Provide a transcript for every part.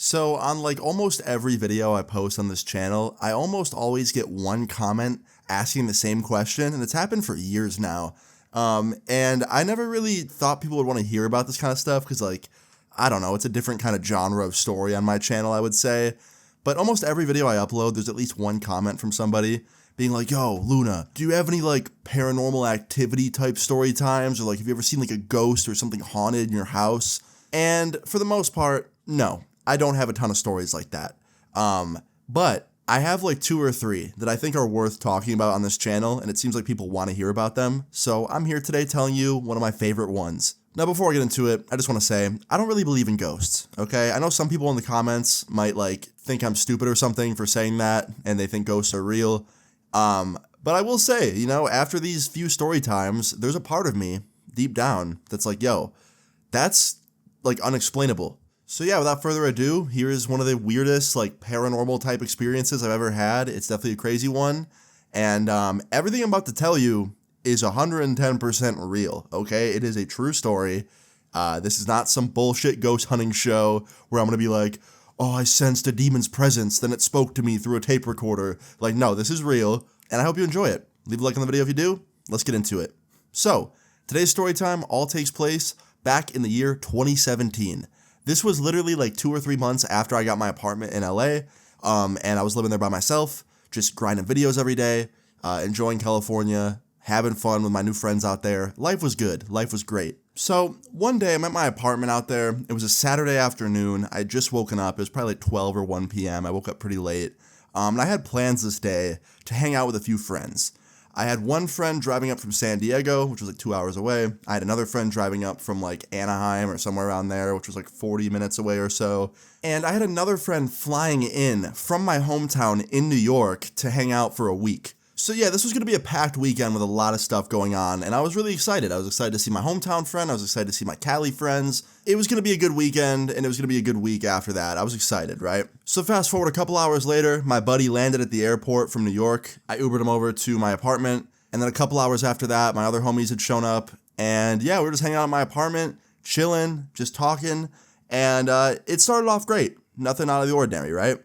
So on like almost every video I post on this channel, I almost always get one comment asking the same question, and it's happened for years now. And I never really thought people would want to hear about this kind of stuff because, like, I don't know, it's a different kind of genre of story on my channel, I would say. But almost every video I upload, there's at least one comment from somebody being like, yo, Luna, do you have any like paranormal activity type story times? Or like, have you ever seen like a ghost or something haunted in your house? And for the most part, no, I don't have a ton of stories like that. But I have like 2 or 3 that I think are worth talking about on this channel, and it seems like people want to hear about them. So I'm here today telling you one of my favorite ones. Now, before I get into it, I just want to say, I don't really believe in ghosts, okay? I know some people in the comments might like think I'm stupid or something for saying that, and they think ghosts are real. But I will say, you know, after these few story times, there's a part of me deep down that's like, yo, that's like unexplainable. So yeah, without further ado, here is one of the weirdest like paranormal type experiences I've ever had. It's definitely a crazy one. And everything I'm about to tell you is 110% real, okay? It is a true story. This is not some bullshit ghost hunting show where I'm going to be like, oh, I sensed a demon's presence, then it spoke to me through a tape recorder. Like, no, this is real, and I hope you enjoy it. Leave a like on the video if you do. Let's get into it. So, today's story time all takes place back in the year 2017. This was literally like 2 or 3 months after I got my apartment in LA, and I was living there by myself, just grinding videos every day, enjoying California, having fun with my new friends out there. Life was good. Life was great. So one day I'm at my apartment out there. It was a Saturday afternoon. I had just woken up. It was probably like 12 or 1 p.m. I woke up pretty late. And I had plans this day to hang out with a few friends. I had one friend driving up from San Diego, which was like 2 hours away. I had another friend driving up from like Anaheim or somewhere around there, which was like 40 minutes away or so. And I had another friend flying in from my hometown in New York to hang out for a week. So yeah, this was going to be a packed weekend with a lot of stuff going on, and I was really excited. I was excited to see my hometown friend. I was excited to see my Cali friends. It was going to be a good weekend, and it was going to be a good week after that. I was excited, right? So fast forward a couple hours later, my buddy landed at the airport from New York. I Ubered him over to my apartment, and then a couple hours after that, my other homies had shown up, and yeah, we were just hanging out in my apartment, chilling, just talking, and it started off great. Nothing out of the ordinary, right?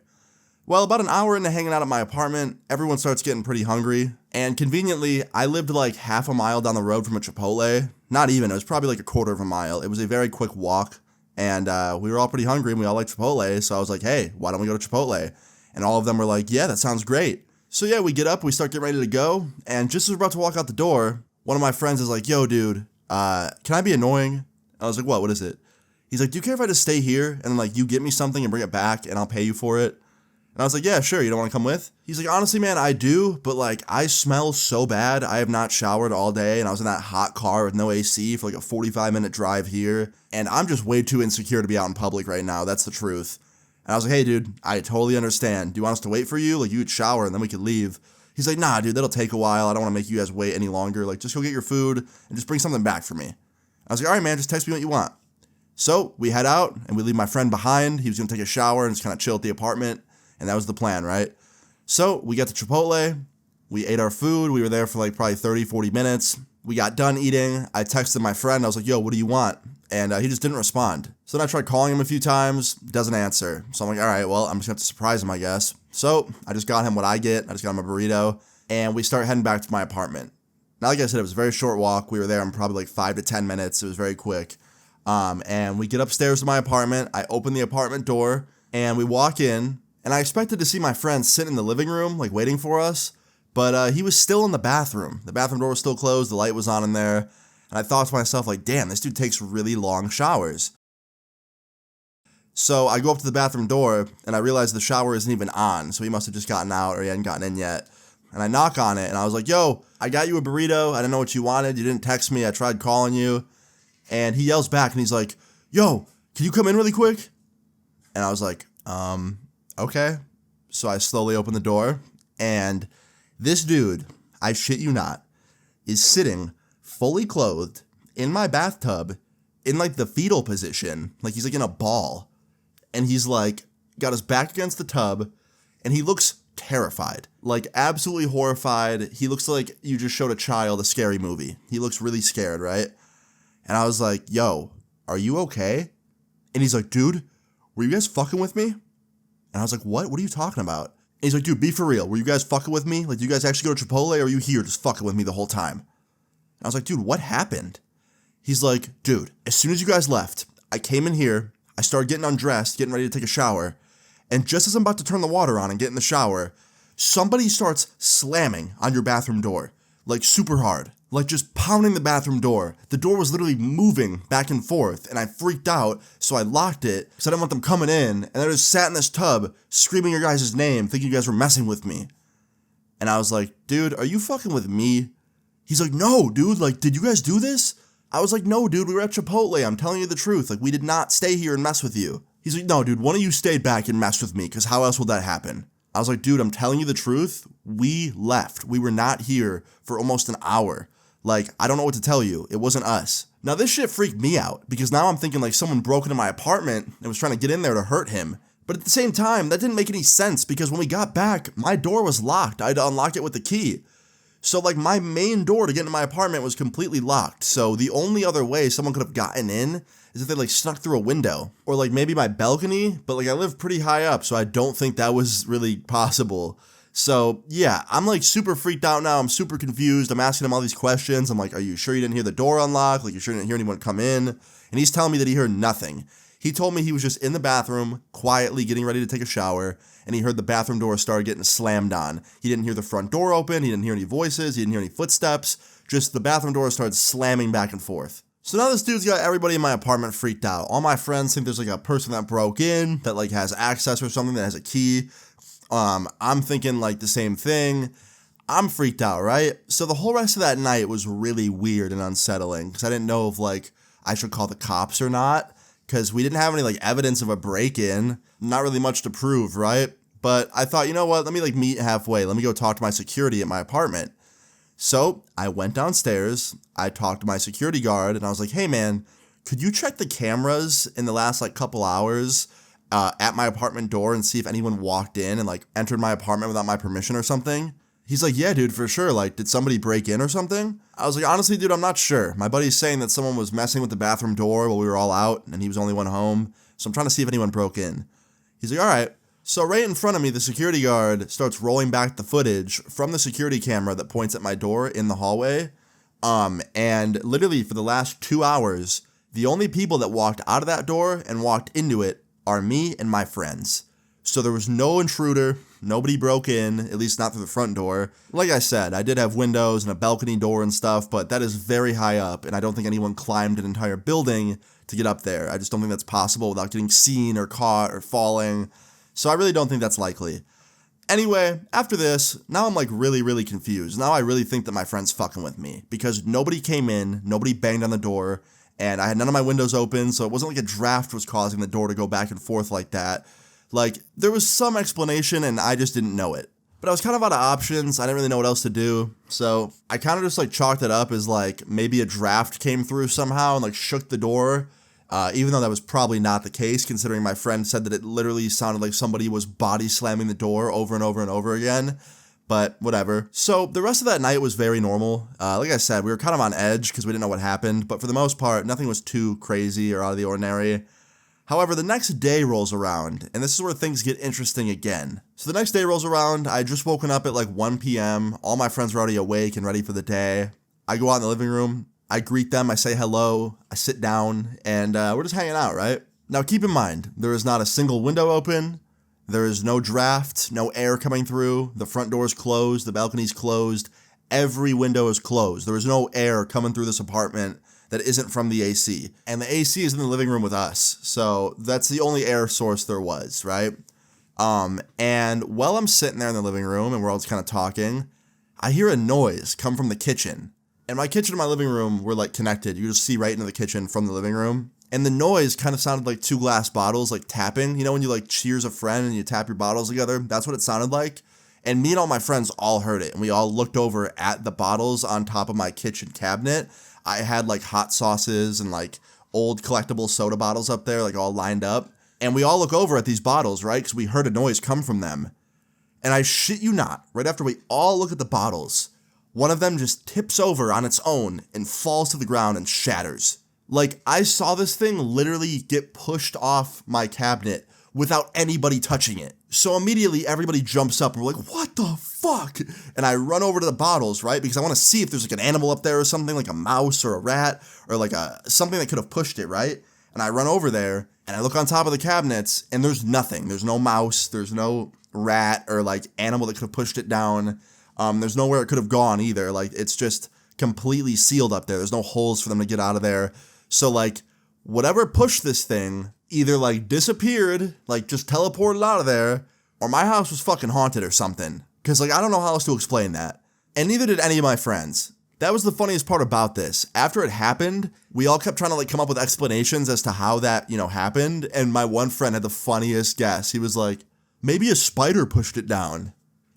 Well, about an hour into hanging out at my apartment, everyone starts getting pretty hungry, and conveniently, I lived like half a mile down the road from a Chipotle. Not even, it was probably like a quarter of a mile. It was a very quick walk, and we were all pretty hungry, and we all liked Chipotle, so I was like, hey, why don't we go to Chipotle? And all of them were like, yeah, that sounds great. So yeah, we get up, we start getting ready to go, and just as we're about to walk out the door, one of my friends is like, yo, dude, can I be annoying? I was like, what is it? He's like, do you care if I just stay here, and then like you get me something and bring it back, and I'll pay you for it? And I was like, yeah, sure, you don't want to come with? He's like, honestly, man, I do, but like, I smell so bad. I have not showered all day, and I was in that hot car with no AC for like a 45-minute drive here, and I'm just way too insecure to be out in public right now. That's the truth. And I was like, hey, dude, I totally understand. Do you want us to wait for you? Like, you could shower, and then we could leave. He's like, nah, dude, that'll take a while. I don't want to make you guys wait any longer. Like, just go get your food, and just bring something back for me. I was like, all right, man, just text me what you want. So, we head out, and we leave my friend behind. He was going to take a shower and just kind of chill at the apartment. And that was the plan, right? So we got to Chipotle, we ate our food, we were there for like probably 30, 40 minutes. We got done eating, I texted my friend, I was like, yo, what do you want? And he just didn't respond. So then I tried calling him a few times, doesn't answer. So I'm like, all right, well, I'm just gonna have to surprise him, I guess. So I just got him what I get, I just got him a burrito, and we start heading back to my apartment. Now, like I said, it was a very short walk. We were there in probably like 5 to 10 minutes. It was very quick. And we get upstairs to my apartment, I open the apartment door, and we walk in, and I expected to see my friend sit in the living room, like waiting for us, but he was still in the bathroom. The bathroom door was still closed, the light was on in there, and I thought to myself, like, damn, this dude takes really long showers. So I go up to the bathroom door, and I realize the shower isn't even on, so he must have just gotten out, or he hadn't gotten in yet. And I knock on it, and I was like, yo, I got you a burrito, I didn't know what you wanted, you didn't text me, I tried calling you, and he yells back, and he's like, yo, can you come in really quick? And I was like, okay. So I slowly open the door, and this dude, I shit you not, is sitting fully clothed in my bathtub in like the fetal position. Like he's like in a ball, and he's like got his back against the tub, and he looks terrified, like absolutely horrified. He looks like you just showed a child a scary movie. He looks really scared, right? And I was like, yo, are you okay? And he's like, dude, were you guys fucking with me? And I was like, what? What are you talking about? And he's like, dude, be for real. Were you guys fucking with me? Like, do you guys actually go to Chipotle, or are you here just fucking with me the whole time? And I was like, dude, what happened? He's like, dude, as soon as you guys left, I came in here, I started getting undressed, getting ready to take a shower, and just as I'm about to turn the water on and get in the shower, somebody starts slamming on your bathroom door, like super hard, like just pounding the bathroom door. The door was literally moving back and forth, and I freaked out, so I locked it because I didn't want them coming in, and I just sat in this tub screaming your guys' name, thinking you guys were messing with me. And I was like, dude, are you fucking with me? He's like, no, dude, like, did you guys do this? I was like, no, dude, we were at Chipotle. I'm telling you the truth. Like, we did not stay here and mess with you. He's like, no, dude, one of you stayed back and messed with me, because how else would that happen? I was like, dude, I'm telling you the truth. We left. We were not here for almost an hour. Like, I don't know what to tell you. It wasn't us. Now, this shit freaked me out, because now I'm thinking like someone broke into my apartment and was trying to get in there to hurt him. But at the same time, that didn't make any sense, because when we got back, my door was locked. I had to unlock it with the key. So, like, my main door to get into my apartment was completely locked. So the only other way someone could have gotten in is if they, like, snuck through a window. Or, like, maybe my balcony. But, like, I live pretty high up, so I don't think that was really possible. So, yeah, I'm, like, super freaked out now. I'm super confused. I'm asking him all these questions. I'm like, are you sure you didn't hear the door unlock? Like, you sure you didn't hear anyone come in? And he's telling me that he heard nothing. He told me he was just in the bathroom, quietly getting ready to take a shower, and he heard the bathroom door start getting slammed on. He didn't hear the front door open, he didn't hear any voices, he didn't hear any footsteps, just the bathroom door started slamming back and forth. So now this dude's got everybody in my apartment freaked out. All my friends think there's like a person that broke in, that like has access or something, that has a key. I'm thinking like the same thing. I'm freaked out, right? So the whole rest of that night was really weird and unsettling, because I didn't know if like I should call the cops or not. Because we didn't have any, like, evidence of a break-in. Not really much to prove, right? But I thought, you know what? Let me, like, meet halfway. Let me go talk to my security at my apartment. So I went downstairs. I talked to my security guard, and I was like, hey, man, could you check the cameras in the last, like, couple hours at my apartment door and see if anyone walked in and, like, entered my apartment without my permission or something? He's like, yeah, dude, for sure. Like, did somebody break in or something? I was like, honestly, dude, I'm not sure. My buddy's saying that someone was messing with the bathroom door while we were all out, and he was the only one home. So I'm trying to see if anyone broke in. He's like, all right. So right in front of me, the security guard starts rolling back the footage from the security camera that points at my door in the hallway. And literally for the last 2 hours, the only people that walked out of that door and walked into it are me and my friends. So there was no intruder, nobody broke in, at least not through the front door. Like I said, I did have windows and a balcony door and stuff, but that is very high up, and I don't think anyone climbed an entire building to get up there. I just don't think that's possible without getting seen or caught or falling, so I really don't think that's likely. Anyway, after this, now I'm like really, really confused. Now I really think that my friend's fucking with me, because nobody came in, nobody banged on the door, and I had none of my windows open, so it wasn't like a draft was causing the door to go back and forth like that. Like, there was some explanation and I just didn't know it. But I was kind of out of options. I didn't really know what else to do. So I kind of just like chalked it up as like maybe a draft came through somehow and like shook the door. Even though that was probably not the case, considering my friend said that it literally sounded like somebody was body slamming the door over and over and over again. But whatever. So the rest of that night was very normal. Like I said, we were kind of on edge because we didn't know what happened. But for the most part, nothing was too crazy or out of the ordinary. However, the next day rolls around, and this is where things get interesting again. So the next day rolls around, I had just woken up at like 1 p.m., all my friends were already awake and ready for the day. I go out in the living room, I greet them, I say hello, I sit down, and we're just hanging out, right? Now keep in mind, there is not a single window open, there is no draft, no air coming through, the front door is closed, the balcony's closed, every window is closed. There is no air coming through this apartment that isn't from the AC. And the AC is in the living room with us. So that's the only air source there was, right? And while I'm sitting there in the living room and we're all just kind of talking, I hear a noise come from the kitchen. And my kitchen and my living room were like connected. You just see right into the kitchen from the living room. And the noise kind of sounded like 2 glass bottles like tapping. You know when you like cheers a friend and you tap your bottles together? That's what it sounded like. And me and all my friends all heard it. And we all looked over at the bottles on top of my kitchen cabinet. I had like hot sauces and like old collectible soda bottles up there, like all lined up. And we all look over at these bottles, right? Because we heard a noise come from them. And I shit you not, right after we all look at the bottles, one of them just tips over on its own and falls to the ground and shatters. Like, I saw this thing literally get pushed off my cabinet without anybody touching it. So immediately everybody jumps up and we're like, what the fuck? And I run over to the bottles, right? Because I want to see if there's like an animal up there or something, like a mouse or a rat or like something that could have pushed it, right? And I run over there and I look on top of the cabinets and there's nothing. There's no mouse. There's no rat or like animal that could have pushed it down. There's nowhere it could have gone either. Like, it's just completely sealed up there. There's no holes for them to get out of there. So like, whatever pushed this thing either like disappeared, like just teleported out of there, or my house was fucking haunted or something. Cause like, I don't know how else to explain that. And neither did any of my friends. That was the funniest part about this. After it happened, we all kept trying to like come up with explanations as to how that, happened. And my one friend had the funniest guess. He was like, maybe a spider pushed it down.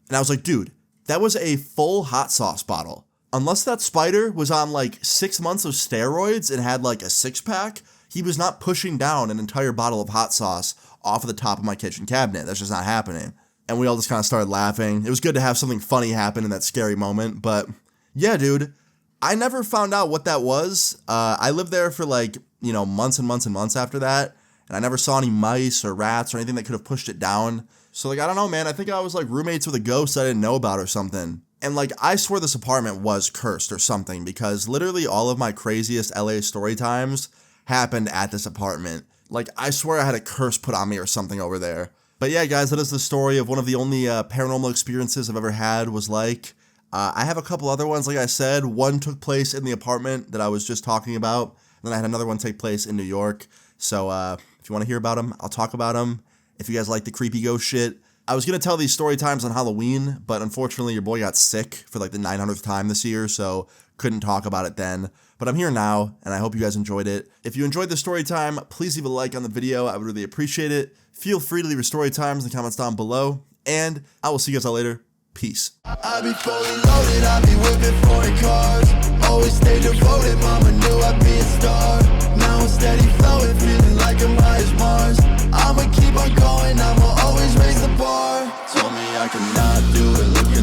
And I was like, dude, that was a full hot sauce bottle. Unless that spider was on like 6 months of steroids and had like a 6-pack, he was not pushing down an entire bottle of hot sauce off of the top of my kitchen cabinet. That's just not happening. And we all just kind of started laughing. It was good to have something funny happen in that scary moment. But yeah, dude, I never found out what that was. I lived there for like, months and months and months after that. And I never saw any mice or rats or anything that could have pushed it down. So like, I don't know, man. I think I was like roommates with a ghost I didn't know about or something. And like, I swear this apartment was cursed or something because literally all of my craziest LA story times happened at this apartment. Like, I swear I had a curse put on me or something over there. But yeah, guys, that is the story of one of the only paranormal experiences I've ever had was like. I have a couple other ones, like I said. One took place in the apartment that I was just talking about. And then I had another one take place in New York. So if you want to hear about them, I'll talk about them. If you guys like the creepy ghost shit. I was going to tell these story times on Halloween, but unfortunately your boy got sick for like the 900th time this year, so couldn't talk about it then. But I'm here now, and I hope you guys enjoyed it. If you enjoyed the story time, please leave a like on the video. I would really appreciate it. Feel free to leave your story times in the comments down below, and I will see you guys all later. Peace. I be fully loaded, I be whipping foreign cars. Always stay devoted, mama knew I'd be a star. Now I'm steady flowing, feeling like I'm high as Mars. I'ma keep on going, I'ma always raise the bar. Told me I could not do it, look